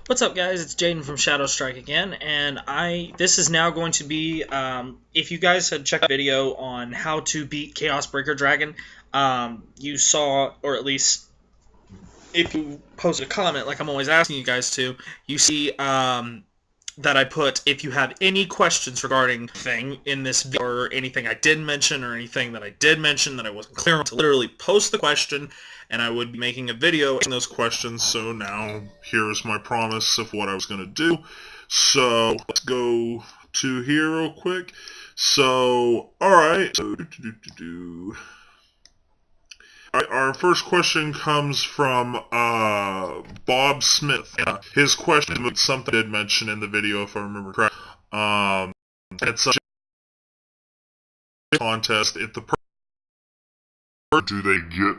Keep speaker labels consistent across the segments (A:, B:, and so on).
A: What's up, guys? It's Jaden from Shadow Strike again, and this is now going to be, if you guys had checked the video on how to beat Chaos Breaker Dragon, you saw, or at least if you posted a comment like I'm always asking you guys to, you see, that I put, if you have any questions regarding thing in this video, or anything I didn't mention, or anything that I did mention that I wasn't clear on, to literally post the question, and I would be making a video answering those questions. So now, here's my promise of what I was going to do. So, let's go to here real quick. So, alright. Alright, our first question comes from Bob Smith. His question was something I did mention in the video, if I remember correctly. It's a contest. If the person do they get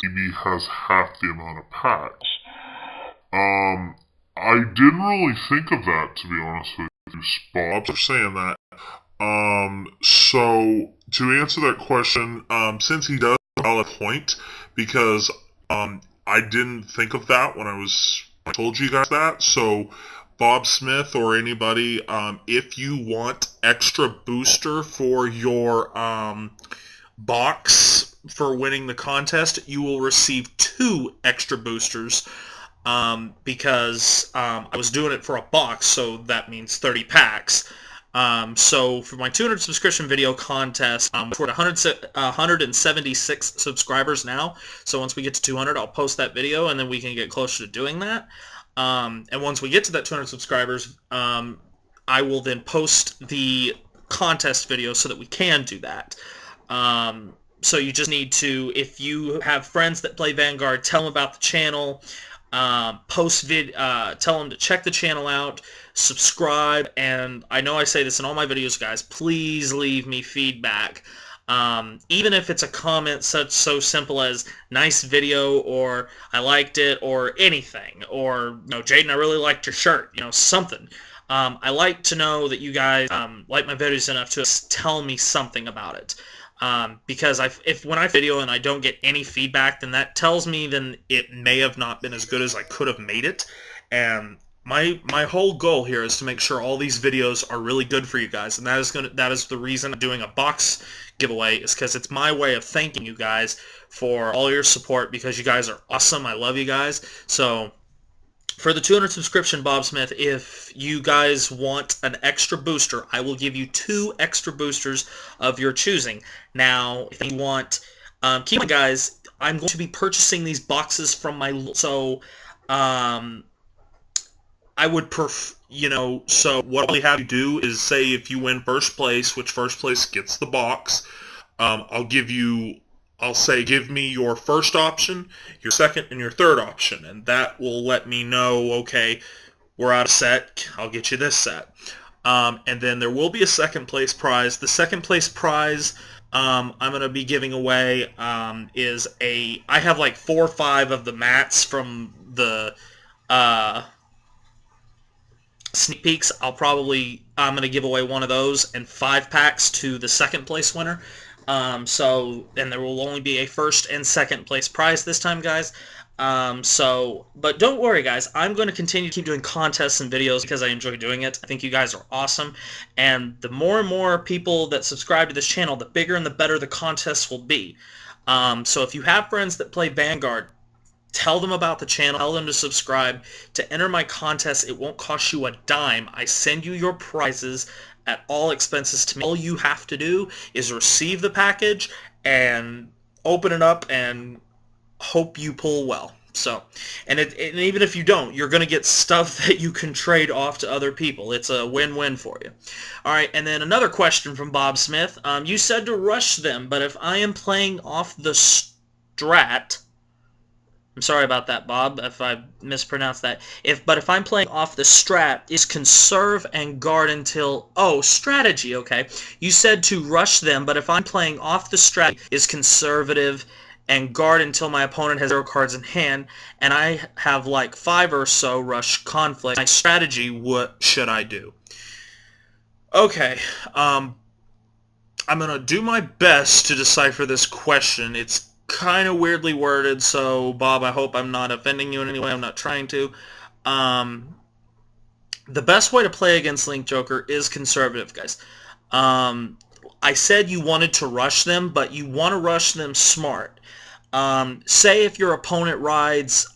A: maybe has half the amount of packs? I didn't really think of that, to be honest with you, Bob, for saying that. So, to answer that question, since he does have a valid point, because, I didn't think of that when I told you guys that, so, Bob Smith or anybody, if you want extra booster for your, box for winning the contest, you will receive 2 extra boosters, because, I was doing it for a box, so that means 30 packs. So for my 200 subscription video contest, we're at 176 subscribers now. So once we get to 200, I'll post that video, and then we can get closer to doing that. And once we get to that 200 subscribers, I will then post the contest video so that we can do that. So you just need to, if you have friends that play Vanguard, tell them about the channel. Tell them to check the channel out, subscribe, and I know I say this in all my videos, guys, please leave me feedback. Even if it's a comment so simple as nice video, or I liked it, or anything, or Jaden, I really liked your shirt, something. I like to know that you guys like my videos enough to tell me something about it. Because when I video and I don't get any feedback, then that tells me then it may have not been as good as I could have made it. And my whole goal here is to make sure all these videos are really good for you guys, and that is the reason I'm doing a box giveaway, is because it's my way of thanking you guys for all your support, because you guys are awesome. I love you guys. So for the 200 subscription, Bob Smith, if you guys want an extra booster, I will give you 2 extra boosters of your choosing. Now, if you want, keep in mind, guys, I'm going to be purchasing these boxes from my, so, I would so what we have to do is say if you win first place, which first place gets the box, I'll say, give me your first option, your second, and your third option, and that will let me know, okay, we're out of set, I'll get you this set. And then there will be a second place prize. The second place prize I'm going to be giving away is I have like 4 or 5 of the mats from the sneak peeks. I'm going to give away one of those and 5 packs to the second place winner. And there will only be a first and second place prize this time, guys. But don't worry, guys. I'm going to continue to keep doing contests and videos because I enjoy doing it. I think you guys are awesome. And the more and more people that subscribe to this channel, the bigger and the better the contests will be. So if you have friends that play Vanguard, tell them about the channel, tell them to subscribe. To enter my contest, it won't cost you a dime. I send you your prizes at all expenses to me. All you have to do is receive the package and open it up and hope you pull well. So, and even if you don't, you're going to get stuff that you can trade off to other people. It's a win-win for you. Alright, and then another question from Bob Smith. You said to rush them, but if I am playing off the strat... I'm sorry about that, Bob, if I mispronounced that. But if I'm playing off the strat, is conserve and guard until... Oh, strategy, okay. You said to rush them, but if I'm playing off the strat, is conservative and guard until my opponent has 0 cards in hand, and I have like 5 or so rush conflict. My strategy, what should I do? Okay, I'm going to do my best to decipher this question. It's kind of weirdly worded, so Bob, I hope I'm not offending you in any way. I'm not trying to. Um, the best way to play against Link Joker is conservative, guys. Um, I said you wanted to rush them, but you want to rush them smart. Say if your opponent rides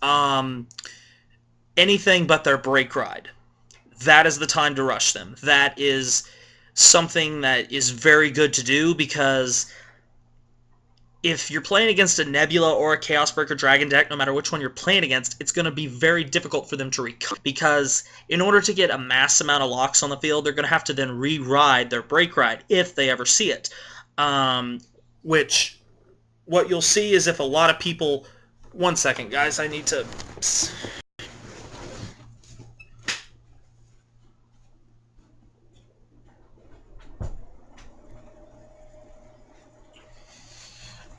A: anything but their brake ride, that is the time to rush them. That is something that is very good to do, because if you're playing against a Nebula or a Chaos Breaker Dragon deck, no matter which one you're playing against, it's going to be very difficult for them to recover, because in order to get a mass amount of locks on the field, they're going to have to then re-ride their brake ride if they ever see it. Which, what you'll see is if a lot of people... One second, guys, I need to...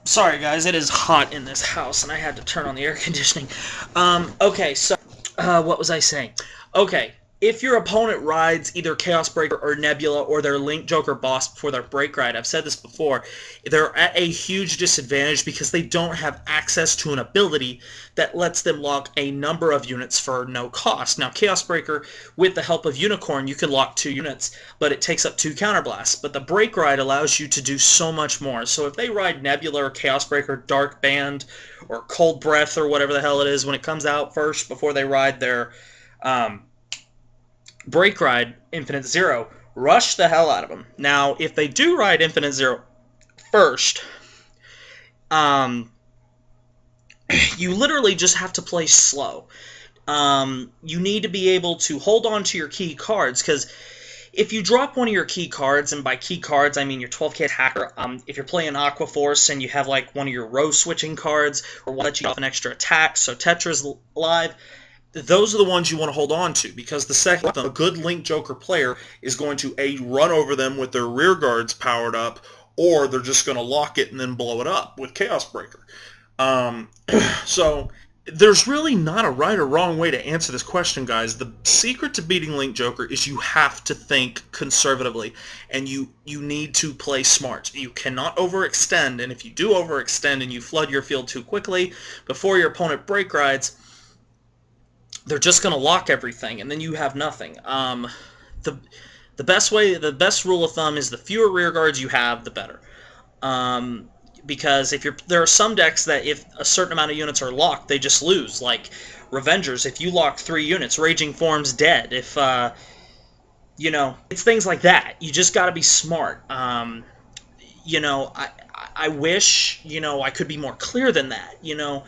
A: Sorry, guys, it is hot in this house, and I had to turn on the air conditioning. Okay, so, what was I saying? Okay, if your opponent rides either Chaos Breaker or Nebula or their Link Joker boss before their brake ride, I've said this before, they're at a huge disadvantage because they don't have access to an ability that lets them lock a number of units for no cost. Now, Chaos Breaker, with the help of Unicorn, you can lock 2 units, but it takes up 2 counterblasts. But the brake ride allows you to do so much more. So if they ride Nebula or Chaos Breaker, Dark Band, or Cold Breath, or whatever the hell it is when it comes out first before they ride their... brake ride Infinite Zero, rush the hell out of them. Now, if they do ride Infinite Zero first, you literally just have to play slow. You need to be able to hold on to your key cards, because if you drop one of your key cards, and by key cards I mean your 12k attacker, if you're playing Aqua Force and you have like one of your row switching cards, or one that you off an extra attack, so Tetra's live, those are the ones you want to hold on to, because the second a good Link Joker player is going to A, run over them with their rear guards powered up, or they're just going to lock it and then blow it up with Chaos Breaker. So there's really not a right or wrong way to answer this question, guys. The secret to beating Link Joker is you have to think conservatively, and you need to play smart. You cannot overextend, and if you do overextend and you flood your field too quickly before your opponent brake rides, they're just going to lock everything, and then you have nothing. The best rule of thumb is the fewer rear guards you have, the better. Because there are some decks that if a certain amount of units are locked, they just lose. Like Revengers, if you lock 3 units, Raging Form's dead. If you know, it's things like that. You just got to be smart. You know, I wish, you know, I could be more clear than that. You know,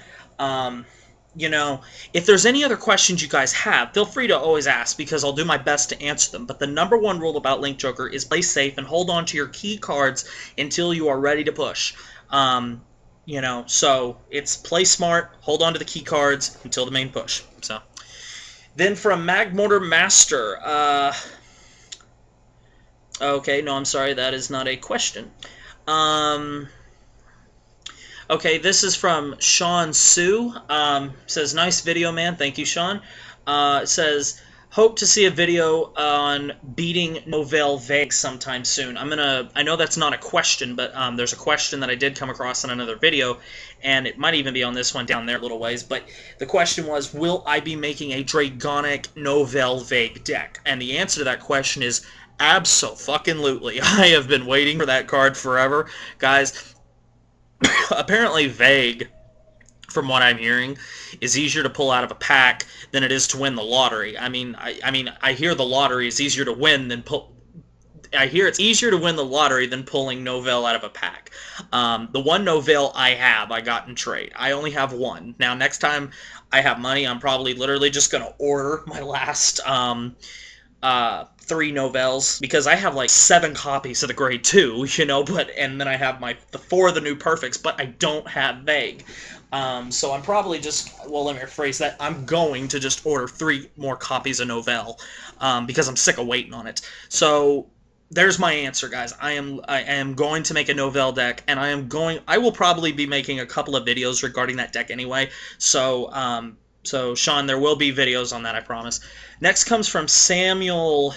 A: if there's any other questions you guys have, feel free to always ask, because I'll do my best to answer them. But the number one rule about Link Joker is play safe and hold on to your key cards until you are ready to push. You know, so it's play smart, hold on to the key cards until the main push. So, then from Magmortar Master, okay, no, I'm sorry, that is not a question. Okay, this is from Sean Sue. Says, nice video, man. Thank you, Sean. It says, hope to see a video on beating Novel Vague sometime soon. I know that's not a question, but there's a question that I did come across in another video, and it might even be on this one down there a little ways, but the question was, will I be making a Dragonic Novel Vague deck? And the answer to that question is, abso-fucking-lutely. I have been waiting for that card forever. Guys, apparently Vague, from what I'm hearing, is easier to pull out of a pack than it is to win the lottery. I mean, I hear the lottery is easier to win than I hear it's easier to win the lottery than pulling Novel out of a pack. The one Novel I have, I got in trade. I only have one. Now, next time I have money, I'm probably literally just going to order my last 3 Novels, because I have like 7 copies of the Grade 2, you know, and then I have the 4 of the new Perfects, but I don't have Vague. So I'm probably just, well, let me rephrase that, I'm going to just order 3 more copies of Novel, because I'm sick of waiting on it. So there's my answer, guys. I am going to make a Novel deck, and I will probably be making a couple of videos regarding that deck anyway. So, Sean, there will be videos on that, I promise. Next comes from Samuel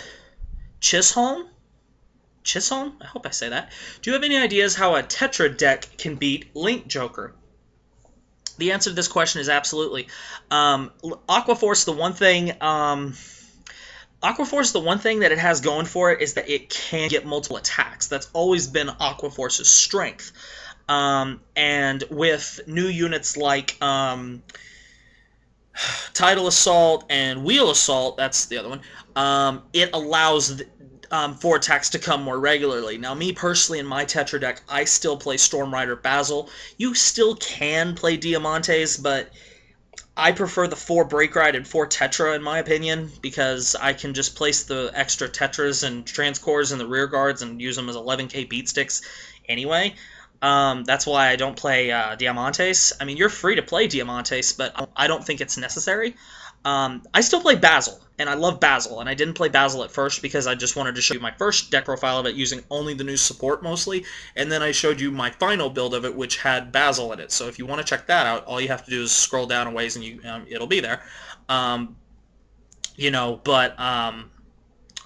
A: Chisholm? Chisholm? I hope I say that. Do you have any ideas how a Tetra deck can beat Link Joker? The answer to this question is absolutely. Aquaforce, the one thing... Aquaforce, the one thing that it has going for it is that it can get multiple attacks. That's always been Aquaforce's strength. And with new units like Tidal Assault and Wheel Assault, that's the other one, it allows for attacks to come more regularly. Now, me personally, in my Tetra deck, I still play Storm Rider Basil. You still can play Diamantes, but I prefer the 4 Break Ride and 4 Tetra, in my opinion, because I can just place the extra Tetras and Transcores in the rear guards and use them as 11k beat sticks anyway. That's why I don't play Diamantes. I mean, you're free to play Diamantes, but I don't think it's necessary. I still play Basil, and I love Basil, and I didn't play Basil at first because I just wanted to show you my first deck profile of it using only the new support mostly, and then I showed you my final build of it, which had Basil in it. So if you want to check that out, all you have to do is scroll down a ways, and it'll be there.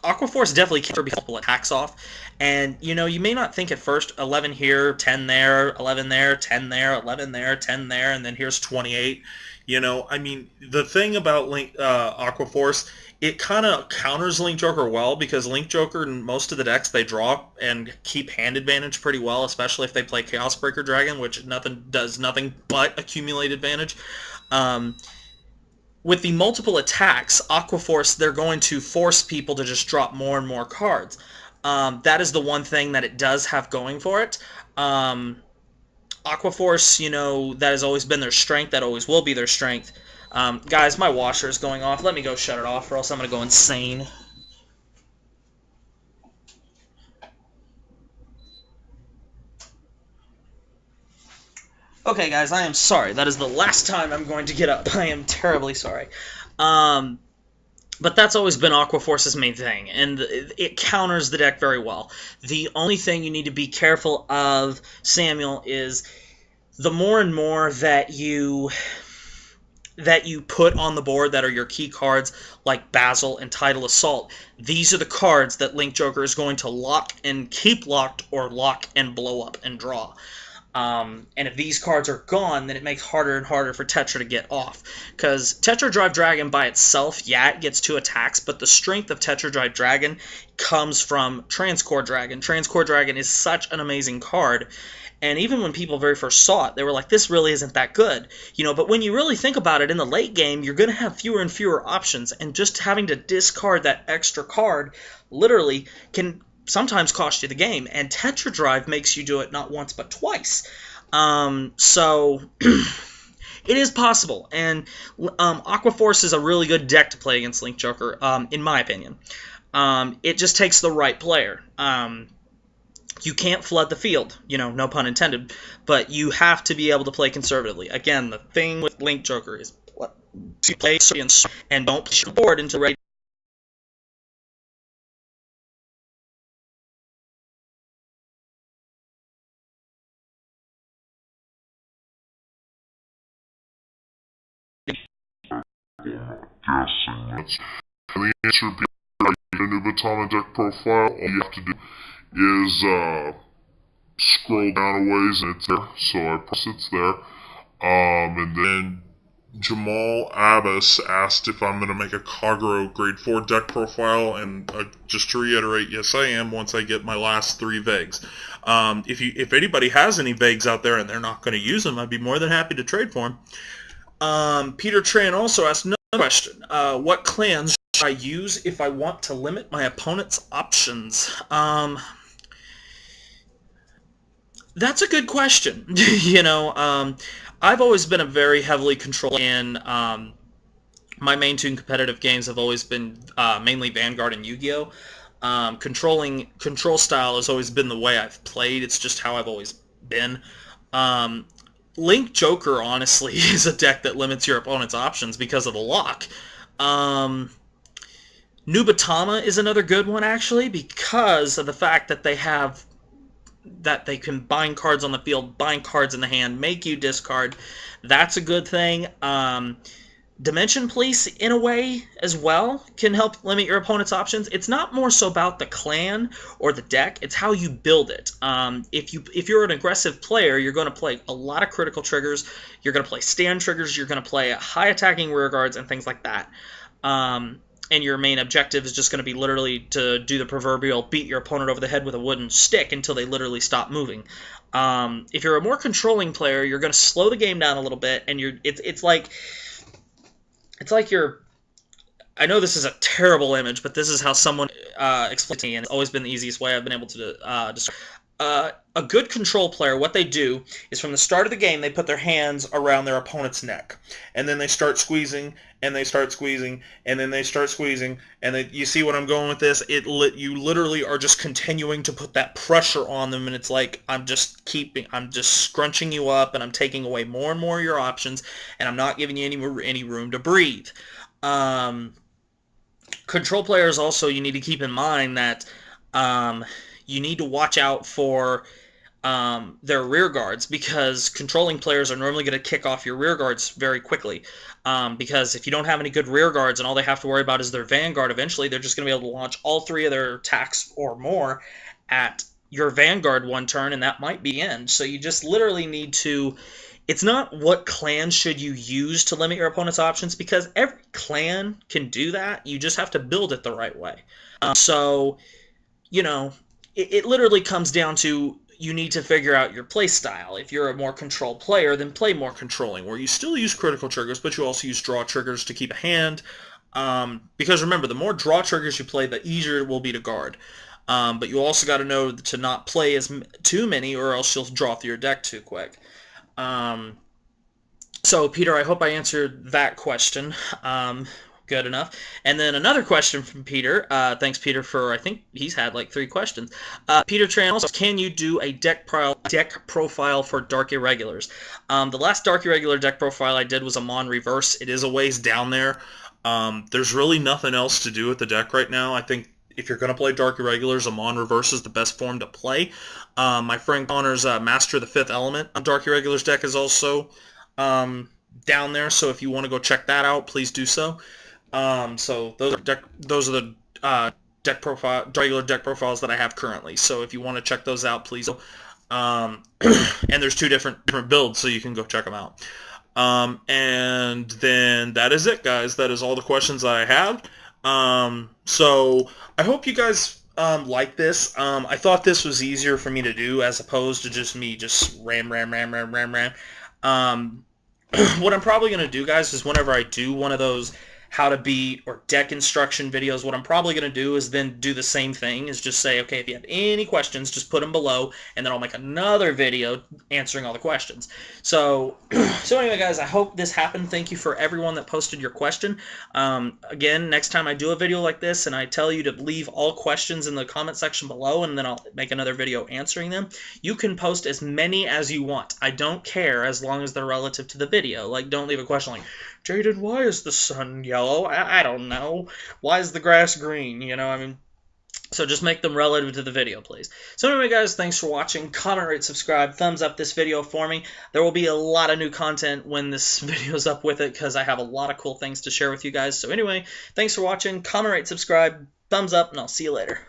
A: Aquaforce definitely can be helpful attacks off, and you may not think at first 11 here, 10 there, 11 there, 10 there, 11 there, 10 there, and then here's 28. I mean, the thing about Aquaforce, it kind of counters Link Joker well, because Link Joker in most of the decks they draw and keep hand advantage pretty well, especially if they play Chaos Breaker Dragon, which does nothing but accumulate advantage. With the multiple attacks, Aquaforce, they're going to force people to just drop more and more cards. That is the one thing that it does have going for it. Aquaforce, that has always been their strength. That always will be their strength. Guys, my washer is going off. Let me go shut it off, or else I'm going to go insane. Okay, guys, I am sorry. That is the last time I'm going to get up. I am terribly sorry. But that's always been Aquaforce's main thing, and it counters the deck very well. The only thing you need to be careful of, Samuel, is the more and more that you put on the board that are your key cards, like Basil and Tidal Assault, these are the cards that Link Joker is going to lock and keep locked, or lock and blow up and draw. And if these cards are gone, then it makes harder and harder for Tetra to get off. Because Tetra Drive Dragon by itself, yeah, it gets 2 attacks, but the strength of Tetra Drive Dragon comes from Transcore Dragon. Transcore Dragon is such an amazing card, and even when people very first saw it, they were like, this really isn't that good. But when you really think about it, in the late game, you're going to have fewer and fewer options, and just having to discard that extra card literally can sometimes cost you the game, and Tetra Drive makes you do it not once but twice. So it is possible, and Aquaforce is a really good deck to play against Link Joker, in my opinion. It just takes the right player. You can't flood the field, no pun intended, but you have to be able to play conservatively. Again, the thing with Link Joker is to play and don't push your board until ready.
B: Guessing. And the answer being a new Batama deck profile, all you have to do is scroll down a ways and it's there. So I press it's there. And then Jamal Abbas asked if I'm going to make a Kagero grade 4 deck profile, and just to reiterate, yes I am, once I get my last 3 Vegs. If anybody has any Vegs out there and they're not going to use them, I'd be more than happy to trade for them. Peter Tran also asked another question. What clans should I use if I want to limit my opponent's options? That's a good question. I've always been a very heavily controlled in my main 2 competitive games have always been mainly Vanguard and Yu-Gi-Oh! Control style has always been the way I've played. It's just how I've always been. Link Joker, honestly, is a deck that limits your opponent's options because of the lock. Nubatama is another good one, actually, because of the fact that they can bind cards on the field, bind cards in the hand, make you discard. That's a good thing.
A: Dimension Police, in a way, as well, can help limit your opponent's options. It's not more so about the clan or the deck, it's how you build it. If you're an aggressive player, you're going to play a lot of critical triggers, you're going to play stand triggers, you're going to play high attacking rear guards, and things like that. And your main objective is just going to be literally to do the proverbial beat your opponent over the head with a wooden stick until they literally stop moving. If you're a more controlling player, you're going to slow the game down a little bit, and it's like you're... I know this is a terrible image, but this is how someone explained it to me, and it's always been the easiest way I've been able to describe. A good control player, what they do is from the start of the game, they put their hands around their opponent's neck, and then they start squeezing, and they start squeezing, and then they start squeezing, and you see what I'm going with this? You literally are just continuing to put that pressure on them, and it's like I'm just scrunching you up, and I'm taking away more and more of your options, and I'm not giving you any room to breathe. Control players also, you need to keep in mind that you need to watch out for their rear guards, because controlling players are normally going to kick off your rear guards very quickly. Because if you don't have any good rear guards and all they have to worry about is their vanguard, eventually they're just going to be able to launch all 3 of their attacks or more at your vanguard one turn, and that might be the end. So you just literally need to... It's not what clans should you use to limit your opponent's options, because every clan can do that. You just have to build it the right way. So, you know, it literally comes down to you need to figure out your play style. If you're a more controlled player, then play more controlling, where you still use critical triggers, but you also use draw triggers to keep a hand. Because remember, the more draw triggers you play, the easier it will be to guard. But you also got to know to not play too many, or else you'll draw through your deck too quick. So, Peter, I hope I answered that question good enough. And then another question from Peter. Thanks, Peter, for, I think he's had like 3 questions. Peter Tran, can you do a deck profile for Dark Irregulars? The last Dark Irregular deck profile I did was a Mon Reverse. It is a ways down there. There's really nothing else to do with the deck right now. I think if you're going to play Dark Irregulars, a Mon Reverse is the best form to play. My friend Connor's Master of the Fifth Element on Dark Irregulars deck is also down there, so if you want to go check that out, please do so. So those are the regular deck profiles that I have currently. So if you want to check those out, please. And there's 2 different builds, so you can go check them out. And then that is it, guys. That is all the questions that I have. So I hope you guys like this. I thought this was easier for me to do as opposed to just me ram. What I'm probably going to do, guys, is whenever I do one of those how to beat or deck instruction videos, what I'm probably going to do is then do the same thing, is just say, okay, if you have any questions, just put them below, and then I'll make another video answering all the questions. So, anyway, guys, I hope this happened. Thank you for everyone that posted your question. Again, next time I do a video like this and I tell you to leave all questions in the comment section below, and then I'll make another video answering them, you can post as many as you want. I don't care as long as they're relative to the video. Like, don't leave a question like, Jaden, why is the sun yellow? I don't know. Why is the grass green? You know, I mean, so just make them relative to the video, please. So anyway, guys, thanks for watching. Comment, rate, subscribe, thumbs up this video for me. There will be a lot of new content when this video's up with it, because I have a lot of cool things to share with you guys. So anyway, thanks for watching. Comment, rate, subscribe, thumbs up, and I'll see you later.